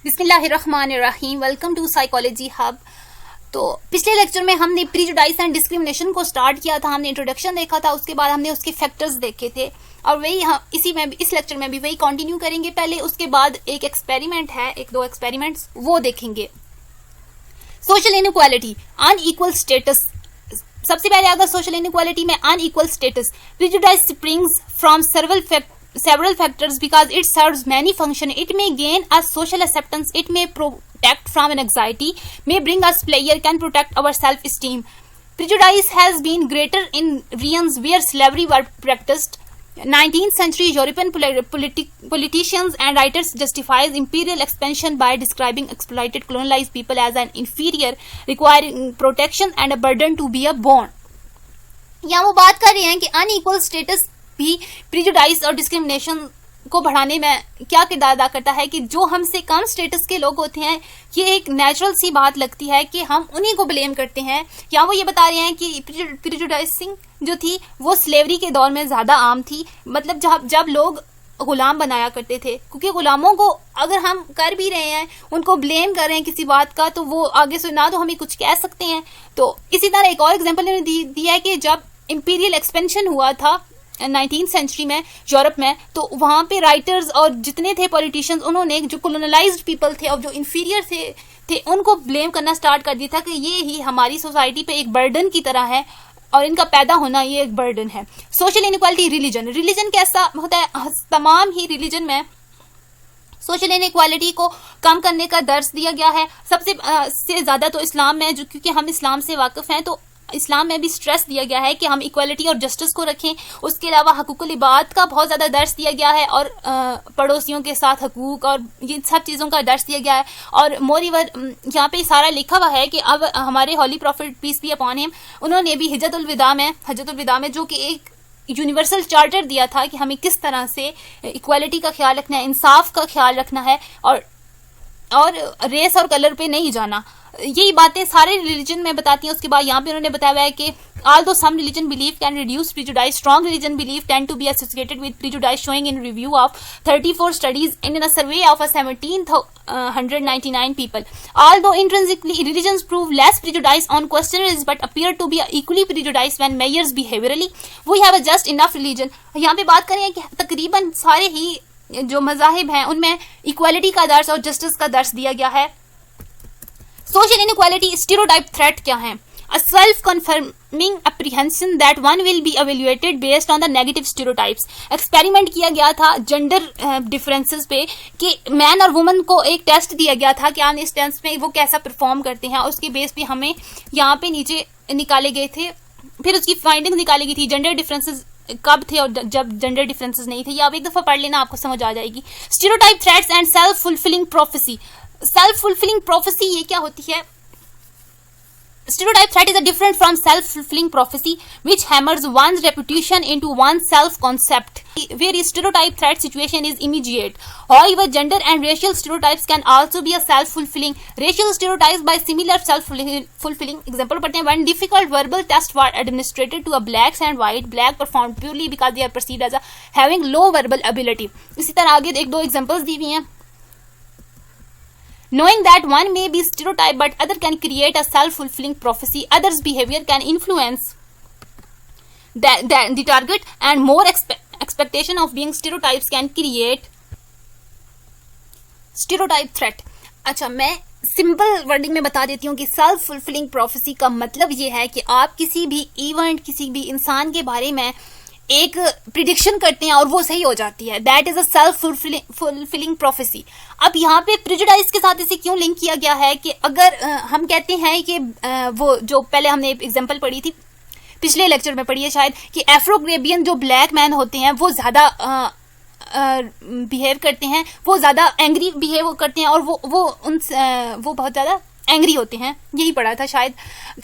बिस्मिल्लाहिर्रहमानिर्रहीम। Welcome to psychology hub. तो पिछले लेक्चर में हमने प्रीजुडाइस एंड डिस्क्रिमिनेशन को स्टार्ट किया था, हमने इंट्रोडक्शन देखा था, उसके बाद हमने उसके फैक्टर्स देखे थे और वही हम इस लेक्चर में भी वही कंटिन्यू करेंगे। पहले उसके बाद एक एक्सपेरिमेंट है, एक दो एक्सपेरिमेंट्स वो देखेंगे। Social inequality, unequal status. सबसे पहले अगर सोशल इनइक्वालिटी में unequal status, prejudice springs from several factors because it serves many functions. It may gain us social acceptance, it may protect from an anxiety, may bring us pleasure, can protect our self-esteem. Prejudice has been greater in regions where slavery were practiced. 19th century European politicians and writers justifies imperial expansion by describing exploited colonized people as an inferior, requiring protection and a burden to be born. यहाँ वो बात कर रहे हैं कि unequal status भी प्रीजुडाइस और discrimination को बढ़ाने में क्या किरदार अदा करता है कि जो हमसे कम स्टेटस के लोग होते हैं, ये एक नेचुरल सी बात लगती है कि हम उन्हीं को ब्लेम करते हैं। या वो ये बता रहे हैं कि प्रीजुडाइसिंग जो थी वो स्लेवरी के दौर में ज्यादा आम थी, मतलब जब लोग गुलाम बनाया करते थे, क्योंकि गुलामों को अगर हम कर भी रहे हैं, उनको ब्लेम कर रहे हैं किसी बात का, तो वो आगे से ना तो हमें कुछ कह सकते हैं। तो इसी तरह एक और एग्जांपल इन्होंने दिया है कि जब इंपीरियल एक्सपेंशन हुआ था 19th सेंचुरी में यूरोप में, तो वहां पे राइटर्स और जितने थे पॉलिटिशियंस, उन्होंने जो कॉलोनाइज्ड पीपल थे और जो इंफीरियर थे उनको ब्लेम करना स्टार्ट कर दिया था कि ये ही हमारी सोसाइटी पे एक बर्डन की तरह है और इनका पैदा होना ये एक बर्डन है। सोशल इनइक्वालिटी, रिलीजन कैसा होता है? तमाम ही रिलीजन में सोशल इनइक्वालिटी को कम करने का दर्ज दिया गया है। सबसे से ज्यादा तो इस्लाम में, जो क्योंकि हम इस्लाम से वाकिफ हैं, तो इस्लाम में भी स्ट्रेस दिया गया है कि हम इक्वालिटी और जस्टिस को रखें। उसके अलावा हकूकुल इबाद का बहुत ज्यादा दर्ज दिया गया है और पड़ोसियों के साथ हकूक और ये सब चीजों का दर्ज दिया गया है। और मोरीवर यहाँ पे सारा लिखा हुआ है कि अब हमारे holy prophet peace be upon him, उन्होंने भी हजतुल विदा में जो कि एक यूनिवर्सल चार्टर दिया था कि हमें किस तरह से इक्वालिटी का ख्याल रखना है, इंसाफ का ख्याल रखना है और रेस और कलर पे नहीं जाना। यही बातें सारे रिलीजन में बताती हैं। उसके बाद यहाँ पे उन्होंने बताया है कि although some religion belief can reduce prejudice, strong religion belief tend to be associated with prejudice, showing in review of 34 studies in a survey of 1,799 people. Although intrinsically religions prove less prejudice on questionnaires but appear to be equally prejudiced when measured behaviorally, we have a just enough religion. यहाँ पे बात करें कि तकरीबन सारे ही जो मज़ाहिब हैं उनमें इक्वालिटी का दर्स और जस्टिस का दर्स दिया गया है। सोशल इनइक्वालिटी, स्टीरियोटाइप थ्रेट क्या है? A self-confirming apprehension that one will be evaluated based on the negative stereotypes. Experiment किया गया था जेंडर डिफरेंसेस पे कि मैन और वुमन को एक टेस्ट दिया गया था कि आन इस टेस्ट में वो कैसा परफॉर्म करते हैं, और उसके बेस पे हमें यहाँ पे नीचे निकाले गए थे, फिर उसकी फाइंडिंग निकाली गई थी जेंडर डिफरेंसेस कब थे और जब जेंडर डिफरेंसेस नहीं थे। या आप एक दफा पढ़ लेना, आपको समझ आ जाएगी। Stereotype threats and self fulfilling prophecy. Self fulfilling prophecy ये क्या होती है? Stereotype threat is different from self-fulfilling prophecy, which hammers one's reputation into one's self-concept, where stereotype threat situation is immediate. However, gender and racial stereotypes can also be a self-fulfilling. Racial stereotypes by similar self-fulfilling. Example पढ़ते हैं, when difficult verbal tests were administered to a blacks and white, black performed purely because they are perceived as having low verbal ability. इसी तरह आगे एक दो examples दी हुई हैं। Knowing that one may be stereotyped but other can create a self-fulfilling prophecy, others' behavior can influence the target and more expectation of being stereotypes can create stereotype threat. अच्छा, मैं simple wording में बता देती हूँ कि self fulfilling prophecy का मतलब ये है कि आप किसी भी इवेंट, किसी भी इंसान के बारे में एक प्रिडिक्शन करते हैं और वो सही हो जाती है। That is a self fulfilling prophecy. अब यहाँ पे प्रिजुडाइस के साथ इसे क्यों लिंक किया गया है कि अगर हम कहते हैं कि वो जो पहले हमने एग्जांपल पढ़ी थी, पिछले लेक्चर में पढ़ी है शायद, कि एफ्रो-कैरेबियन जो ब्लैक मैन होते हैं वो ज्यादा बिहेव करते हैं, वो ज्यादा एंग्री बिहेव करते हैं और वो बहुत ज्यादा एंग्री होते हैं, यही पढ़ा था शायद,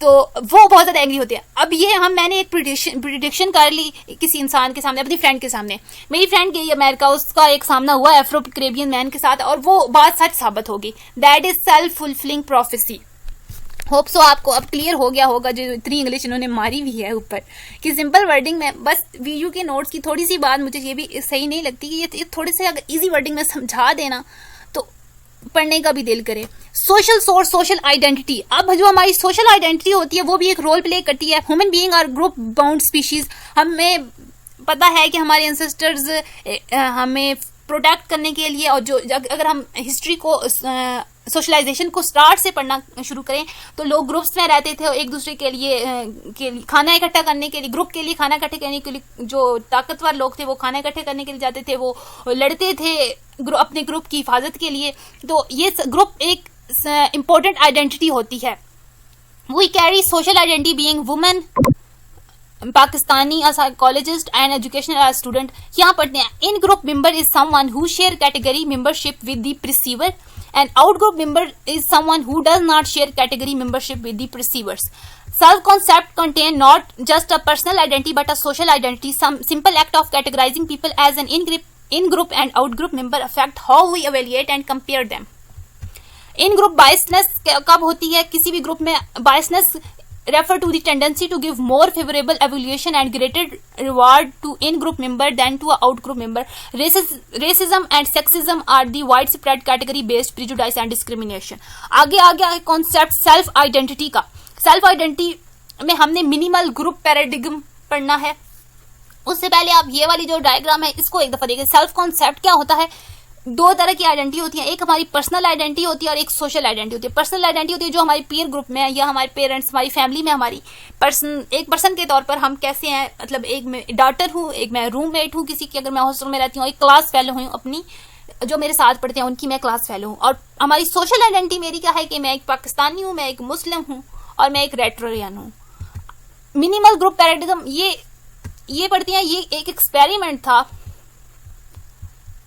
तो वो बहुत ज्यादा एंग्री होते हैं। अब ये मैंने एक प्रिडिक्शन कर ली किसी इंसान के सामने, अपनी फ्रेंड के सामने। मेरी फ्रेंड गई अमेरिका, उसका एक सामना हुआ एफ्रो कैरेबियन मैन के साथ और वो बात सच साबित होगी। That is self fulfilling prophecy. Hope so आपको अब क्लियर हो गया होगा, जो इतनी इंग्लिश इन्होंने मारी हुई है ऊपर कि सिंपल वर्डिंग में। बस वीयू के नोट्स की थोड़ी सी बात मुझे ये भी सही नहीं लगती कि ये थोड़े से अगर इजी वर्डिंग में समझा देना पढ़ने का भी दिल करे। सोशल सोर्स, सोशल आइडेंटिटी, अब जो हमारी सोशल आइडेंटिटी होती है वो भी एक रोल प्ले करती है। Human being are group bound species, हमें पता है कि हमारे एंसेस्टर्स हमें प्रोटेक्ट करने के लिए, और जो अगर हम हिस्ट्री को सोशलाइजेशन को स्टार्ट से पढ़ना शुरू करें तो लोग ग्रुप्स में रहते थे, एक दूसरे के लिए खाना इकट्ठा करने के लिए, ग्रुप के लिए खाना इकट्ठा करने के लिए, जो ताकतवर लोग थे वो खाना इकट्ठे करने के लिए जाते थे, वो लड़ते थे अपने ग्रुप की हिफाजत के लिए। तो ये ग्रुप एक इम्पोर्टेंट आइडेंटिटी होती है। We carry social identity being women, Pakistani psychologist and educational student. यहाँ पढ़ते हैं, in group member is someone who share category membership with the perceiver, and out group member is someone who does not share category membership with the perceivers. Self concept contain not just a personal identity but a social identity. Some simple act of categorizing people as an in-group and out-group member affect how we evaluate and compare them. In-group biasness कब होती है? किसी भी group में biasness refer to the tendency to give more favorable evaluation and greater reward to in-group member than to a out-group member. Racism and sexism are the widespread category-based prejudice and discrimination. आगे concept self identity का। Self identity में हमने minimal group paradigm पढ़ना है। उससे पहले आप ये वाली जो डायग्राम है इसको एक दफा देखिए। सेल्फ कॉन्सेप्ट क्या होता है? दो तरह की आइडेंटिटी होती है, एक हमारी पर्सनल आइडेंटिटी होती है और एक सोशल आइडेंटिटी होती है। पर्सनल आइडेंटिटी होती है जो हमारी पीयर ग्रुप में है या हमारे पेरेंट्स, हमारी फैमिली में हमारी एक पर्सन के तौर पर हम कैसे हैं, मतलब एक मैं डॉटर हूँ, एक मैं रूममेट हूँ किसी की, अगर मैं हॉस्टल में रहती हूँ, एक क्लास फेलो हूँ अपनी, जो मेरे साथ पढ़ते हैं उनकी मैं क्लास फेलो हूँ। और हमारी सोशल आइडेंटिटी मेरी क्या है कि मैं एक पाकिस्तानी हूँ, मैं एक मुस्लिम हूँ और मैं एक रेट्रोरियन हूँ। मिनिमल ग्रुप पैराडिग्म ये पढ़ती हैं, ये एक एक्सपेरिमेंट था।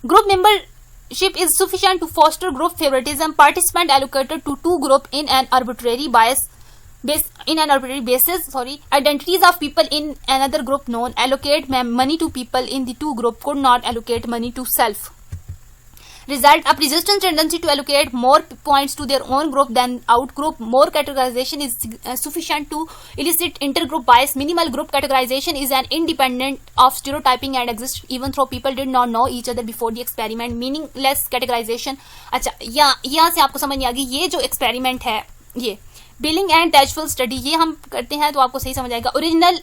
Group membership is sufficient to foster group favouritism, participant allocated to two group in an arbitrary basis. Identities of people in another group known allocate money to people in the two group could not allocate money to self. Result, a persistent tendency to allocate more points to their own group than out group. More categorization is sufficient to elicit intergroup bias. Minimal group categorization is an independent of stereotyping and exists even though people did not know each other before the experiment. Meaningless categorization. अच्छा, यहाँ से आपको समझ नहीं आ गई, ये जो experiment है, ये बिलिंग एंड टैचफुल स्टडी, ये हम करते हैं तो आपको सही समझ आएगा। Original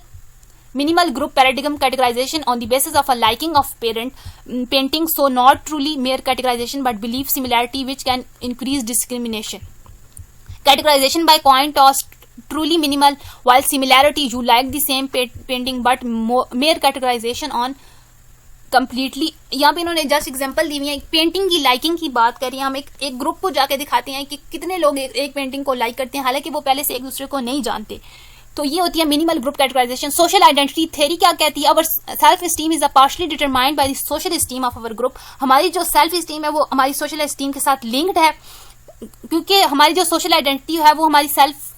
minimal group paradigm categorization on the basis of a liking of painting, so not truly mere categorization but belief similarity which can increase discrimination. Categorization by coin toss truly minimal, while similarity you like the same painting but mere categorization on completely. यहाँ पे इन्होंने just example दी हुई है, एक painting की liking की बात करें, हम एक ग्रुप को जाके दिखाते हैं कि कितने लोग एक पेंटिंग को लाइक करते हैं, हालांकि वो पहले से एक दूसरे को नहीं जानते। तो ये होती है minimal group categorisation. Social identity theory क्या कहती है? Our self esteem is a partly determined by the social esteem of our group. हमारी जो सेल्फ स्टीम है वो हमारी सोशल स्टीम के साथ लिंक्ड है, क्योंकि हमारी जो सोशल आइडेंटिटी है वो हमारी सेल्फ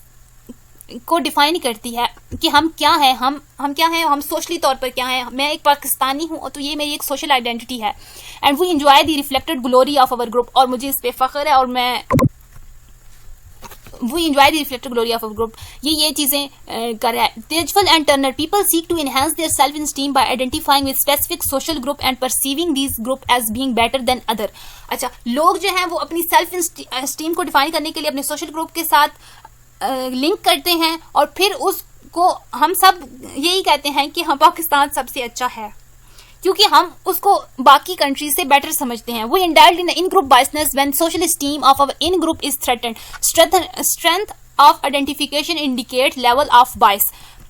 को डिफाइन करती है कि हम क्या हैं, हम क्या हैं, हम सोशली तौर पर क्या हैं। मैं एक पाकिस्तानी हूँ तो ये मेरी एक सोशल आइडेंटिटी है। And we enjoy the reflected glory of our group, और मुझे इस पे फख्र है, और मैं We enjoy the reflected glory of our group. ये चीजें कर रहा है। Tejful and Turner, people seek to enhance their self-esteem by identifying with specific social group and perceiving these group as being better than other. अच्छा, लोग जो हैं वो अपनी सेल्फ esteem को डिफाइन करने के लिए अपने सोशल ग्रुप के साथ लिंक करते हैं, और फिर उसको हम सब यही कहते हैं कि हम पाकिस्तान सबसे अच्छा है, क्योंकि हम उसको बाकी कंट्रीज से बेटर समझते हैं। We indulge in in-group biasness when social esteem of our in-group is threatened. Strength of identification indicate level of bias.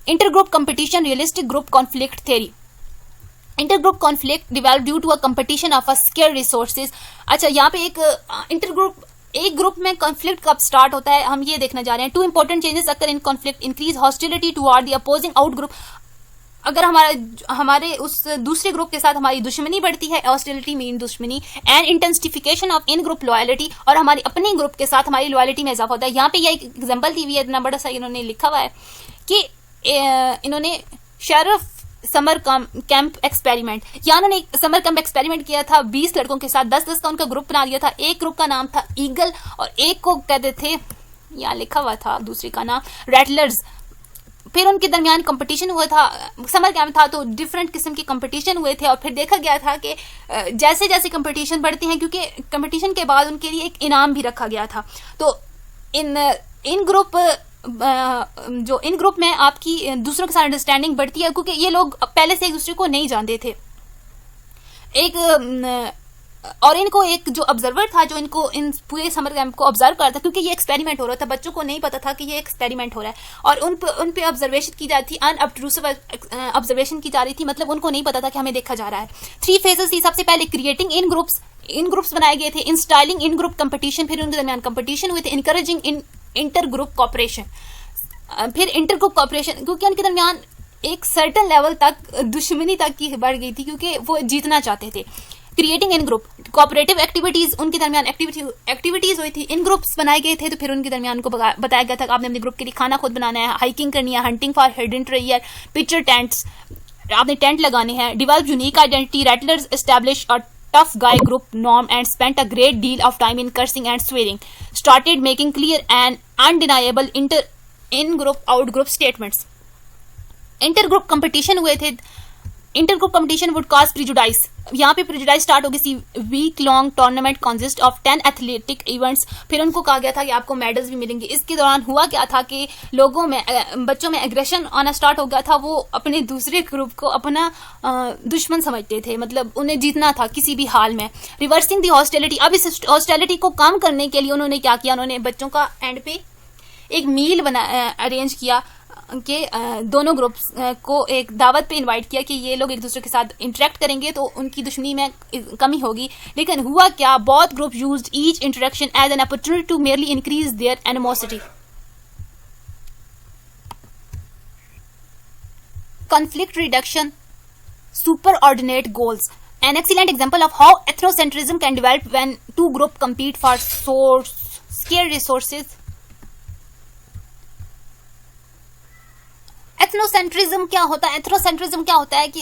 Intergroup competition, realistic group conflict theory. Intergroup conflict developed due to a competition of a scarce resources. अच्छा, यहाँ पे एक group में conflict कब start होता है हम ये देखना जा रहे हैं। Two important changes occur in conflict, increase hostility toward the opposing out group. अगर हमारे उस दूसरे ग्रुप के साथ हमारी दुश्मनी बढ़ती है, हॉस्टिलिटी मीन दुश्मनी, and intensification of in group loyalty, और हमारी अपने ग्रुप के साथ हमारी लॉयलिटी में इजाफा होता है। यहाँ पे ये एक एग्जांपल दी हुई है, इतना बड़ा सा इन्होंने लिखा हुआ है कि इन्होंने शरफ समर कैंप एक्सपेरिमेंट, यहाँ उन्होंने एक समर कैंप एक्सपेरिमेंट किया था 20 लड़कों के साथ, 10-10 का उनका ग्रुप बना दिया था। एक ग्रुप का नाम था ईगल और एक को कहते थे, यहाँ लिखा हुआ था दूसरे का नाम रैटलर्स। फिर उनके दरमियान कंपटीशन हुआ था, समर कैंप था, तो डिफरेंट किस्म के कंपटीशन हुए थे और फिर देखा गया था कि जैसे जैसे कंपटीशन बढ़ते हैं, क्योंकि कंपटीशन के बाद उनके लिए एक इनाम भी रखा गया था। तो इन ग्रुप में आपकी दूसरों के साथ अंडरस्टैंडिंग बढ़ती है, क्योंकि ये लोग पहले से एक दूसरे को नहीं जानते थे। और इनको एक जो ऑब्जर्वर था जो इनको इन पूरे समर कैंप को ऑब्जर्व करता, क्योंकि ये एक्सपेरिमेंट हो रहा था, बच्चों को नहीं पता था कि ये एक्सपेरिमेंट हो रहा है, और उन पे ऑब्जर्वेशन की जाती थी, अनअब्ट्रूसिव ऑब्जर्वेशन की जा रही थी, मतलब उनको नहीं पता था कि हमें देखा जा रहा है। 3 फेजेस थी। सबसे पहले क्रिएटिंग इन ग्रुप्स बनाए गए थे, इंस्टाइलिंग इन ग्रुप कंपटीशन, फिर उनके दरमियान कंपटीशन हुए थे, इनकरेजिंग इंटर ग्रुप कॉपरेशन, फिर इंटर ग्रुप कॉपरेशन, क्योंकि उनके दरमियान एक सर्टन लेवल तक दुश्मनी तक की बढ़ गई थी, क्योंकि वो जीतना चाहते थे। क्रिएटिंग इन ग्रुप कोऑपरेटिव एक्टिविटीज, उनके दरमियान एक्टिविटीज हुई थी, इन ग्रुप्स बनाए गए थे, तो फिर उनके दरमियान उनको बताया गया था कि आपने अपने ग्रुप के लिए खाना खुद बनाना है, हाइकिंग करनी है, hunting for hidden treasure, picture tents, आपने टेंट लगाने हैं, develop unique identity, Rattlers establish a tough guy group norm and spent a great deal of time in cursing and swearing, started making clear and undeniable in-group out-group statements. Inter-group competition हुए थे। Inter-group competition would cause prejudice, यहाँ पे prejudice start हो गई थी। Week long tournament consist of 10 athletic events, फिर उनको कहा गया था कि आपको मेडल्स भी मिलेंगे। इसके दौरान हुआ क्या था कि बच्चों में एग्रेशन आना स्टार्ट हो गया था, वो अपने दूसरे ग्रुप को अपना दुश्मन समझते थे, मतलब उन्हें जीतना था किसी भी हाल में। रिवर्सिंग दी हॉस्टिलिटी, अब इस हॉस्टिलिटी को कम करने के लिए उन्होंने क्या किया, उन्होंने बच्चों का एंड पे एक मील अरेंज किया कि दोनों ग्रुप्स को एक दावत पे इनवाइट किया कि ये लोग एक दूसरे के साथ इंटरेक्ट करेंगे तो उनकी दुश्मनी में कमी होगी। लेकिन हुआ क्या, both group used each interaction as an opportunity to merely increase their animosity. conflict reduction, superordinate goals. An excellent example of how ethnocentrism can develop when two groups compete for scarce resources. Ethnocentrism क्या होता है? Ethnocentrism क्या होता है कि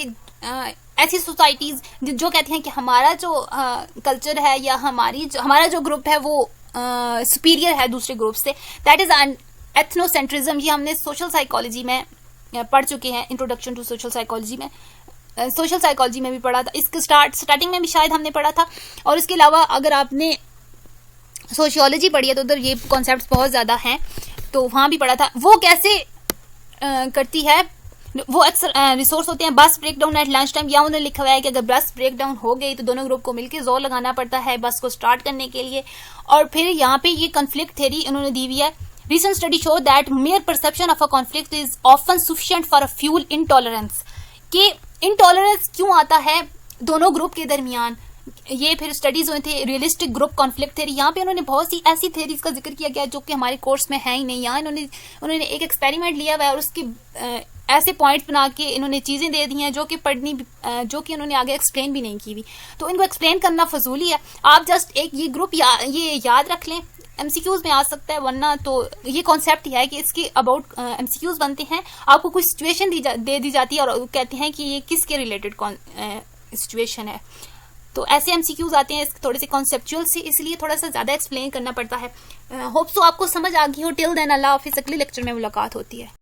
ऐसी societies जो कहती हैं कि हमारा जो कल्चर है या हमारा जो ग्रुप है वो सुपीरियर है दूसरे ग्रुप से, दैट इज एन एथनोसेंट्रिज्म। ये हमने सोशल साइकोलॉजी में पढ़ चुके हैं, इंट्रोडक्शन टू सोशल साइकोलॉजी में, सोशल साइकोलॉजी में भी पढ़ा था, इसके स्टार्टिंग में भी शायद हमने पढ़ा था। और इसके अलावा अगर आपने सोशियोलॉजी पढ़ी है तो उधर ये कॉन्सेप्ट्स बहुत ज्यादा हैं, तो वहां भी पढ़ा था। वो कैसे करती है, वो अक्सर रिसोर्स होते हैं बस break down at lunch time, या उन्होंने लिखा हुआ है कि अगर बस ब्रेक डाउन हो गई तो दोनों ग्रुप को मिलकर जोर लगाना पड़ता है बस को स्टार्ट करने के लिए। और फिर यहाँ पे ये कॉन्फ्लिक्ट थ्योरी उन्होंने दी हुई है। Recent studies show that mere perception of a conflict is often sufficient for a fuel intolerance. कि intolerance क्यों आता है दोनों ग्रुप के दरमियान, ये फिर स्टडीज हुए थे। रियलिस्टिक ग्रुप कॉन्फ्लिक्ट थ्योरी, यहाँ पे उन्होंने बहुत सी ऐसी थ्योरीज का जिक्र किया गया जो कि हमारे कोर्स में है ही नहीं। यहाँ उन्होंने एक एक्सपेरिमेंट लिया हुआ है और उसकी ऐसे पॉइंट बना के इन्होंने चीजें दे दी हैं जो कि उन्होंने आगे एक्सप्लेन भी नहीं की हुई, तो इनको एक्सप्लेन करना फजूली है। आप जस्ट एक ये ग्रुप ये याद रख लें, एमसीक्यूज में आ सकता है, वरना तो ये कॉन्सेप्ट ही है कि इसके अबाउट एमसीक्यूज बनते हैं, आपको कुछ सिचुएशन दे दी जाती है और कहते हैं कि ये किसके रिलेटेड सिचुएशन है। तो ऐसे एमसीक्यूज आते हैं थोड़े से कॉन्सेप्चुअल से, इसलिए थोड़ा सा ज्यादा एक्सप्लेन करना पड़ता है। होप सो आपको समझ आ गई हो। टिल देन अल्लाह हाफिज़, अगले लेक्चर में मुलाकात होती है।